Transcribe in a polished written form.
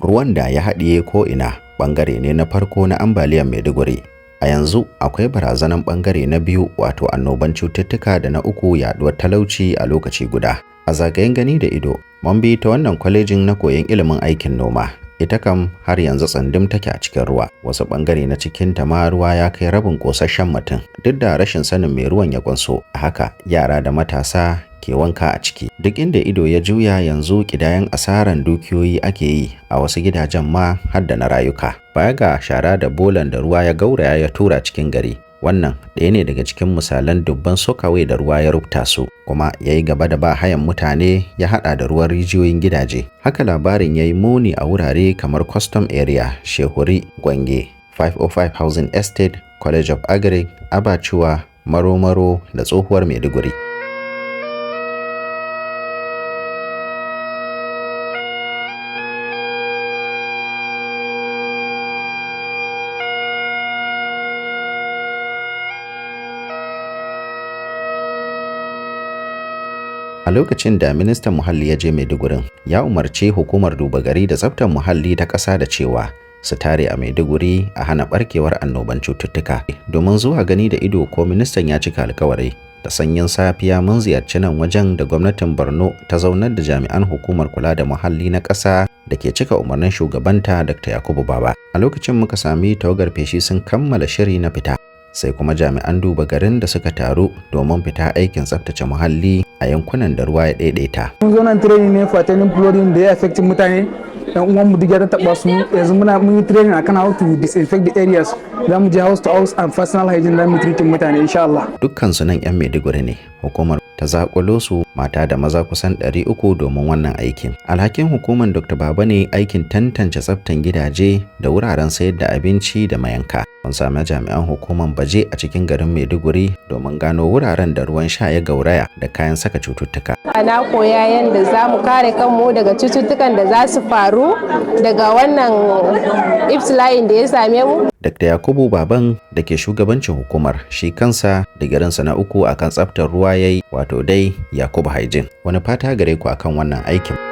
ruwan da ya haɗiye ko'ina ɓangare ne na farko na ambaliyar Maiduguri. A yanzu akwai barazanan ɓangare na biyu wato annoban cututtuka da na uku yaɗuwar talauci a lokaci guda. A zagayen gani da ido, mun bi ta wannan kwalejin na koyon ilimin aikin noma. Ita kam har yanzu tsandim take a cikin ruwa. Wasu ɓangare na cikin ta ma ruwa ya kai rabin ƙosasshen mutum. Duk da rashin sanin mai ruwan ya ƙunso, a haka yara da matasa ke wanka a ciki. Duk inda ido ya juya yanzu kidayan asaran dukiyoyi ake yi a wasu gidajen ma har da na rayuka. Baya ga shara da bolan da ruwa ya gauraya ya tura cikin gari. Wannan ɗaya ne daga cikin misalan dubban sokawai da ruwa ya rubta su, kuma ya yi gaba da ba hayan mutane ya haɗa da ruwan rijiyoyin gidaje. Haka labarin ya yi muni a wurare kamar Custom Area, Shehuri, Gwange, 505 Housing Estate, College of Agric, Abachuwa, Maro-Maro da tsohuwar Maiduguri. A lokacin da ministan muhalli ya je Maidugurin, ya umarci hukumar duba gari da tsaftar muhalli ta ƙasa da cewa su tare a Maiduguri a hana barkewar annoban cututtuka. Domin zuwa gani da ido ko ministan ya cika alkawari, da sanyin safiya mun ziyarci nan wajen da gwamnatin Borno ta zaunar da jami'an hukumar kula da muhalli na ƙasa da ke cika umarnin shugabanta Dr. Yakubu Baba. A lokacin muka sami tawagar feshi sun kammala shiri na fita. Sai kuma jami'an duba garin da suka taru domin fita aikin tsaftace muhalli a yankunan da ruwa ya daidaita. Mun zo nan training ne fatanin flooding da ya affect mutane. Dan uwan mu duk ya taba su, yanzu mun yi training akan how to disinfect the areas. Za mu je house to house and personal hygiene da mu treating mutane insha Allah. Dukkan su nan yan Maiduguri ne. Hukumar ta zakulo su mata da maza kusan 300 domin wannan aikin. Alhakin hukumar Dr. Baba ne aikin tantance tsaftan gidaje da wuraren sayar da abinci da mayanka. Mun sami jami'an hukumar baje a cikin garin Maiduguri domin gano wuraren da ruwan sha ya gauraya da kayan saka cututtuka. Ana koya yadda za mu kare kanmu daga cututtukan da za su faru daga wannan ibtila'in da ya same mu. Dr. Yakubu Baban da ke shugabancin hukumar shi kansa da garinsa na uku akan tsaftar ruwa yayi, wato dai Yakubu Hygiene. Wani fata gare ku akan wannan aikin?